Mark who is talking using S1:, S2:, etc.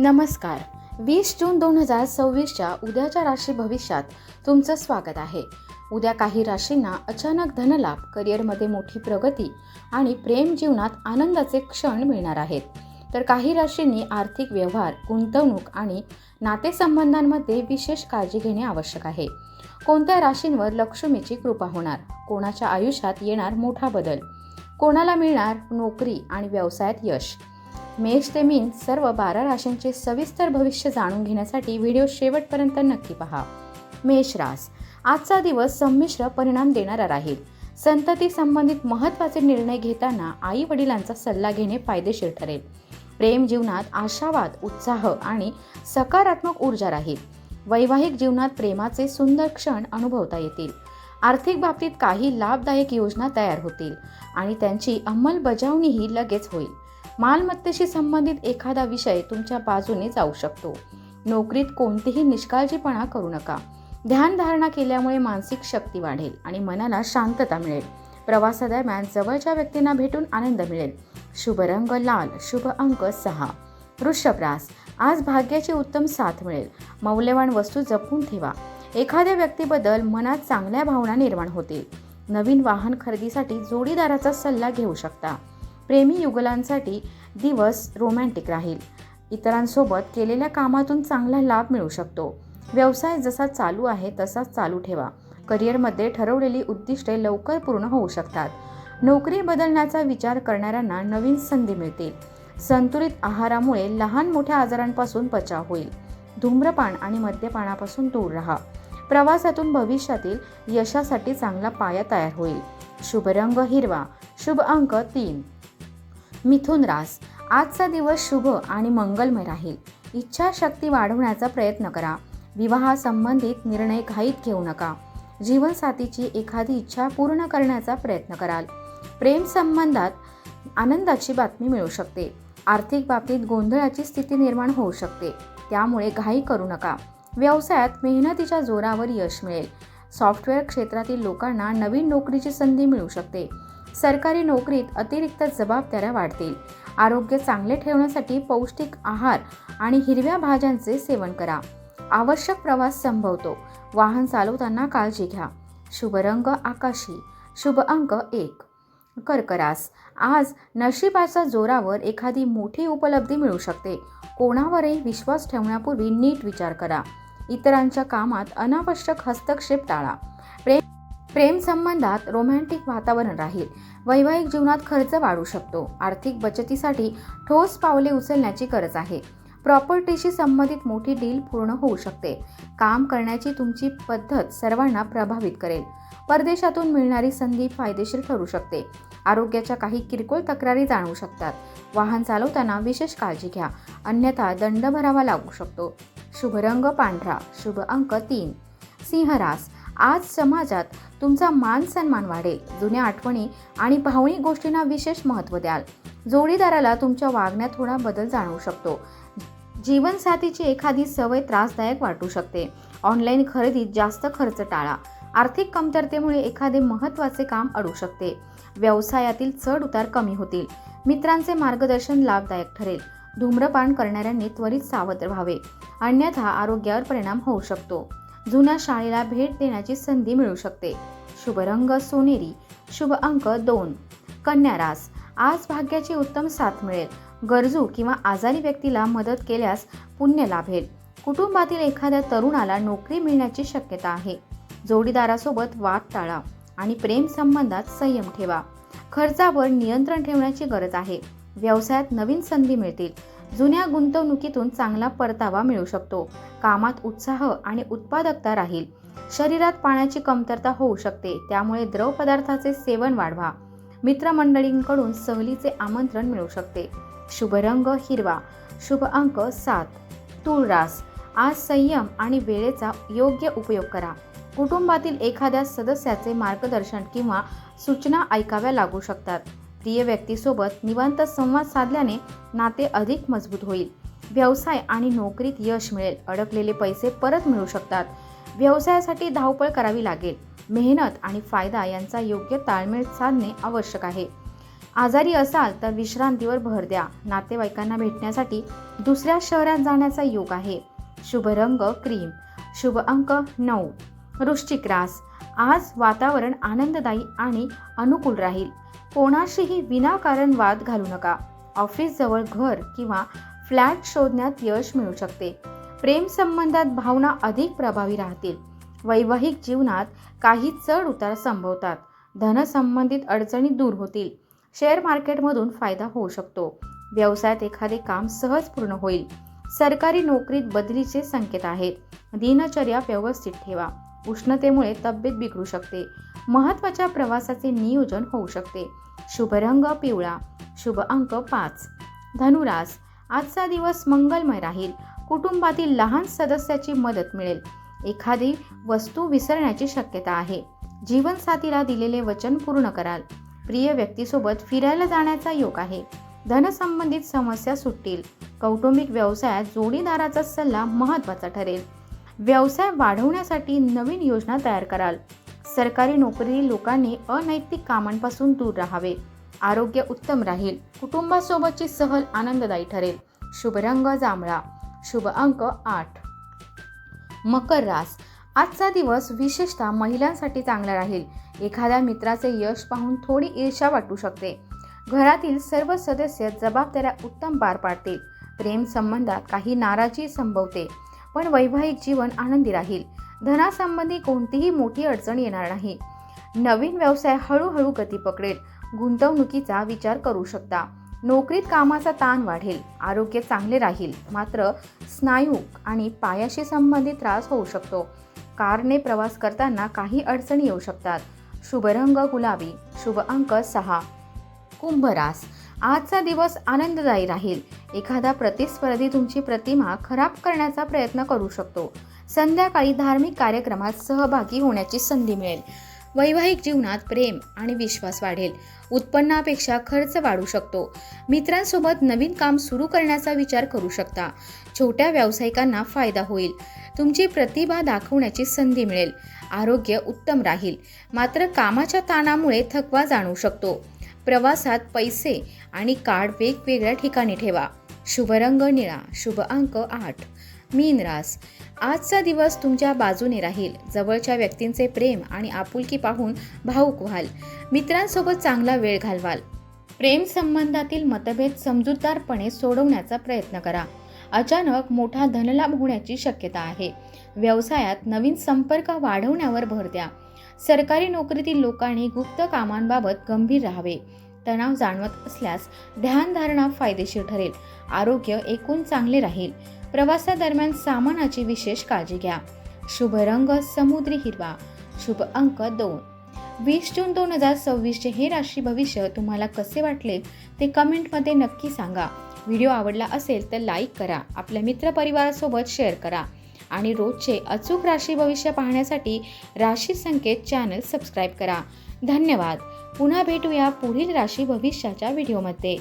S1: नमस्कार. 20 जून 2026च्या उद्याच्या राशी भविष्यात तुमचं स्वागत आहे. उद्या काही राशींना अचानक धनलाभ, करिअरमध्ये मोठी प्रगती आणि प्रेम जीवनात आनंदाचे क्षण मिळणार आहेत. तर काही राशींनी आर्थिक व्यवहार, गुंतवणूक आणि नातेसंबंधांमध्ये विशेष काळजी घेणे आवश्यक आहे. कोणत्या राशींवर लक्ष्मीची कृपा होणार, कोणाच्या आयुष्यात येणार मोठा बदल, कोणाला मिळणार नोकरी आणि व्यवसायात यश. मेष ते मीन सर्व 12 राशींचे सविस्तर भविष्य जाणून घेण्यासाठी व्हिडिओ शेवटपर्यंत नक्की पहा. मेष रास, आजचा दिवस संमिश्र परिणाम देणारा राहील. संतती संबंधित महत्त्वाचे निर्णय घेताना आई वडिलांचा सल्ला घेणे फायदेशीर ठरेल. प्रेम जीवनात आशावाद, उत्साह आणि सकारात्मक ऊर्जा राहील. वैवाहिक जीवनात प्रेमाचे सुंदर क्षण अनुभवता येतील. आर्थिक बाबतीत काही लाभदायक योजना तयार होतील आणि त्यांची अंमलबजावणीही लगेच होईल. मालमत्तेशी संबंधित एखादा विषय तुमच्या बाजूने जाऊ शकतो. नोकरीत कोणतीही निष्काळजीपणा करू नका. ध्यानधारणा केल्यामुळे मानसिक शक्ती वाढेल आणि मनाला शांतता मिळेल. प्रवासादरम्यान जवळच्या व्यक्तींना भेटून आनंद मिळेल. शुभ रंग लाल, शुभ अंक 6. वृषभ रास, आज भाग्याची उत्तम साथ मिळेल. मौल्यवान वस्तू जपून ठेवा. एखाद्या व्यक्तीबद्दल मनात चांगल्या भावना निर्माण होतील. नवीन वाहन खरेदीसाठी जोडीदाराचा सल्ला घेऊ शकता. प्रेमी युगलांसाठी दिवस रोमॅन्टिक राहील. इतरांसोबत केलेल्या कामातून चांगला लाभ मिळू शकतो. व्यवसाय जसा चालू आहे तसाच चालू ठेवा. करिअरमध्ये ठरवलेली उद्दिष्टे लवकर पूर्ण होऊ शकतात. नोकरी बदलण्याचा विचार करणाऱ्यांना नवीन संधी मिळतील. संतुलित आहारामुळे लहान मोठ्या आजारांपासून बचाव होईल. धूम्रपान आणि मद्यपानापासून दूर राहा. प्रवासातून भविष्यातील यशासाठी चांगला पाया तयार होईल. शुभ रंग हिरवा, शुभ अंक 3. मिथुन रास, आजचा दिवस शुभ आणि मंगलमय राहील. इच्छाशक्ती वाढवण्याचा प्रयत्न करा. विवाहासंबंधित निर्णय घाईत घेऊ नका. जीवनसाथीची एखादी इच्छा पूर्ण करण्याचा प्रयत्न कराल. प्रेम संबंधात आनंदाची बातमी मिळू शकते. आर्थिक बाबतीत गोंधळाची स्थिती निर्माण होऊ शकते, त्यामुळे घाई करू नका. व्यवसायात मेहनतीच्या जोरावर यश मिळेल. सॉफ्टवेअर क्षेत्रातील लोकांना नवीन नोकरीची संधी मिळू शकते. सरकारी नोकरीत अतिरिक्त जबाबदाऱ्या वाढतील. आरोग्य चांगले ठेवण्यासाठी पौष्टिक आहार आणि हिरव्या भाज्यांचे सेवन करा. आवश्यक प्रवास संभवतो. वाहन चालवताना काळजी घ्या. शुभ रंग आकाशी, शुभ अंक 1. कर्क रास, आज नशिबाच्या जोरावर एखादी मोठी उपलब्धी मिळू शकते. कोणावरही विश्वास ठेवण्यापूर्वी नीट विचार करा. इतरांच्या कामात अनावश्यक हस्तक्षेप टाळा. प्रेम संबंधात रोमॅन्टिक वातावरण राहील. वैवाहिक जीवनात खर्च वाढू शकतो. आर्थिक बचतीसाठी ठोस पावले उचलण्याची गरज आहे. प्रॉपर्टीशी संबंधित मोठी डील पूर्ण होऊ शकते. काम करण्याची तुमची पद्धत सर्वांना प्रभावित करेल. परदेशातून मिळणारी संधी फायदेशीर ठरू शकते. आरोग्याच्या काही किरकोळ तक्रारी जाणवू शकतात. वाहन चालवताना विशेष काळजी घ्या, अन्यथा दंड भरावा लागू शकतो. शुभ रंग पांढरा, शुभ अंक 3. सिंह रास, आज समाजात तुमचा मान सन्मान वाढेल. जुन्या आठवणी आणि भावनिक गोष्टींना विशेष महत्त्व द्याल. जोडीदाराला तुमच्या वागण्यात थोडा बदल जाणवू शकतो. जीवनसाथीची एखादी सवय त्रासदायक वाटू शकते. ऑनलाईन खरेदीत जास्त खर्च टाळा. आर्थिक कमतरतेमुळे एखादे महत्त्वाचे काम अडू शकते. व्यवसायातील चढ उतार कमी होतील. मित्रांचे मार्गदर्शन लाभदायक ठरेल. धूम्रपान करणाऱ्यांनी त्वरित सावध व्हावे, अन्यथा आरोग्यावर परिणाम होऊ शकतो. जुन्या शाळेला भेट देण्याची संधी मिळू शकते. शुभ रंग सोनेरी, शुभ अंक 2. कन्या रास, आज भाग्याची उत्तम साथ मिळेल. गरजू किंवा आजारी व्यक्तीला मदत केल्यास पुण्य लाभेल. कुटुंबातील एखाद्या तरुणाला नोकरी मिळण्याची शक्यता आहे. जोडीदारासोबत वाद टाळा आणि प्रेम संबंधात संयम ठेवा. खर्चावर नियंत्रण ठेवण्याची गरज आहे. व्यवसायात नवीन संधी मिळतील. जुन्या गुंतवणुकीतून चांगला परतावा मिळू शकतो. कामात उत्साह आणि उत्पादकता राहील. शरीरात पाण्याची कमतरता होऊ शकते, त्यामुळे द्रव पदार्थाचे सेवन वाढवा. मित्रमंडळींकडून सहलीचे आमंत्रण मिळू शकते. शुभ रंग हिरवा, शुभ अंक 7. तुळ रास, आज संयम आणि वेळेचा योग्य उपयोग करा. कुटुंबातील एखाद्या सदस्याचे मार्गदर्शन किंवा सूचना ऐकाव्या लागू शकतात. प्रिय व्यक्तीसोबत निवांत संवाद साधल्याने नाते अधिक मजबूत होईल. व्यवसाय आणि नोकरीत यश मिळेल. अडकलेले पैसे परत मिळू शकतात. व्यवसायासाठी धावपळ करावी लागेल. मेहनत आणि फायदा यांचा योग्य ताळमेळ साधणे आवश्यक आहे. आजारी असाल तर विश्रांतीवर भर द्या. नातेवाईकांना भेटण्यासाठी दुसऱ्या शहरात जाण्याचा योग आहे. शुभ रंग क्रीम. शुभ अंक 9. वृश्चिक रास. आज वातावरण आनंददायी आणि अनुकूल राहील. कोणाशीही विनाकारण वाद घालू नका. ऑफिस जवळ घर किंवा फ्लॅट शोधण्यात यश मिळू शकते. प्रेम संबंधात भावना अधिक प्रभावी राहतील. वैवाहिक जीवनात काही चढ उतार संभवतात. धनसंबंधित अडचणी दूर होतील. शेअर मार्केटमधून फायदा होऊ शकतो. व्यवसायात एखादे काम सहज पूर्ण होईल. सरकारी नोकरीत बदलीचे संकेत आहेत. दिनचर्या व्यवस्थित ठेवा. उष्णतेमुळे तब्येत बिघडू शकते. महत्त्वाच्या प्रवासाचे नियोजन होऊ शकते. शुभ रंग पिवळा. शुभ अंक 5. धनुरास. आजचा दिवस मंगलमय राहील. कुटुंबातील लहान सदस्याची मदत मिळेल. एखादी वस्तू विसरण्याची शक्यता आहे. जीवनसाथीला दिलेले वचन पूर्ण कराल. प्रिय व्यक्तीसोबत फिरायला जाण्याचा योग आहे. धनसंबंधित समस्या सुटतील. कौटुंबिक व्यवसायात जोडीदाराचा सल्ला महत्त्वाचा ठरेल. व्यवसाय वाढवण्यासाठी नवीन योजना तयार कराल. सरकारी नोकरीतील लोकांनी अनैतिक कामांपासून दूर राहावे. आरोग्य उत्तम राहील. कुटुंबासोबतची सहल आनंददायी ठरेल. शुभ रंग जांभळा. शुभ अंक 8. मकर रास. आजचा दिवस विशेषतः महिलांसाठी चांगला राहील. एखाद्या मित्राचे यश पाहून थोडी ईर्ष्या वाटू शकते. घरातील सर्व सदस्य जबाबदाऱ्या उत्तम पार पाडतील. प्रेम संबंधात काही नाराजी संभवते, पण वैवाहिक जीवन आनंदी राहील. धनासंबंधी कोणतीही मोठी अडचण येणार नाही. नवीन व्यवसाय हळूहळू गती पकडेल. गुंतवणुकीचा विचार करू शकता. नोकरीत कामाचा ताण वाढेल. आरोग्य चांगले राहील, मात्र स्नायू आणि पायाशी संबंधित त्रास होऊ शकतो. कारने प्रवास करताना काही अडचणी येऊ शकतात. शुभ रंग गुलाबी. शुभ अंक 6. कुंभ रास. आजचा दिवस आनंददायी राहील. एखादा प्रतिस्पर्धी तुमची प्रतिमा खराब करण्याचा प्रयत्न करू शकतो. संध्याकाळी धार्मिक कार्यक्रमात सहभागी होण्याची संधी मिळेल. वैवाहिक जीवनात प्रेम आणि विश्वास वाढेल. उत्पन्नापेक्षा खर्च वाढू शकतो. मित्रांसोबत नवीन काम सुरू करण्याचा विचार करू शकता. छोट्या व्यावसायिकांना फायदा होईल. तुमची प्रतिभा दाखवण्याची संधी मिळेल. आरोग्य उत्तम राहील, मात्र कामाच्या ताणामुळे थकवा जाणवू शकतो. प्रवासात पैसे आणि कार्ड वेगवेगळ्या ठिकाणी ठेवा. शुभ रंग निळा. शुभ अंक 8. मीन रास. आजचा दिवस तुमच्या बाजूने राहील. जवळच्या व्यक्तींचे प्रेम आणि आपुलकी पाहून भावुक व्हाल. मित्रांसोबत चांगला वेळ घालवाल. प्रेम संबंधातील मतभेद समजूतदारपणे सोडवण्याचा प्रयत्न करा. अचानक मोठा धनलाभ होण्याची शक्यता आहे. व्यवसायात नवीन संपर्क वाढवण्यावर भर द्या. सरकारी नोकरीतील लोकांनी गुप्त कामांबाबत गंभीर राहावे. तणाव जाणवत असल्यास ध्यानधारणा फायदेशीर ठरेल. आरोग्य एकूण चांगले राहील. प्रवासादरम्यान सामानाची विशेष काळजी घ्या. शुभ रंग समुद्री हिरवा. शुभ अंक 2. 20 जून 2026 हे राशी भविष्य तुम्हाला कसे वाटले ते कमेंटमध्ये नक्की सांगा. व्हिडिओ आवडला असेल तर लाईक करा. आपल्या मित्रपरिवारासोबत शेअर करा आणि रोजचे अचूक राशी भविष्य पाहण्यासाठी राशी संकेत चॅनल सबस्क्राईब करा. धन्यवाद. पुन्हा भेटूया पुढील राशी भविष्याच्या व्हिडिओमध्ये.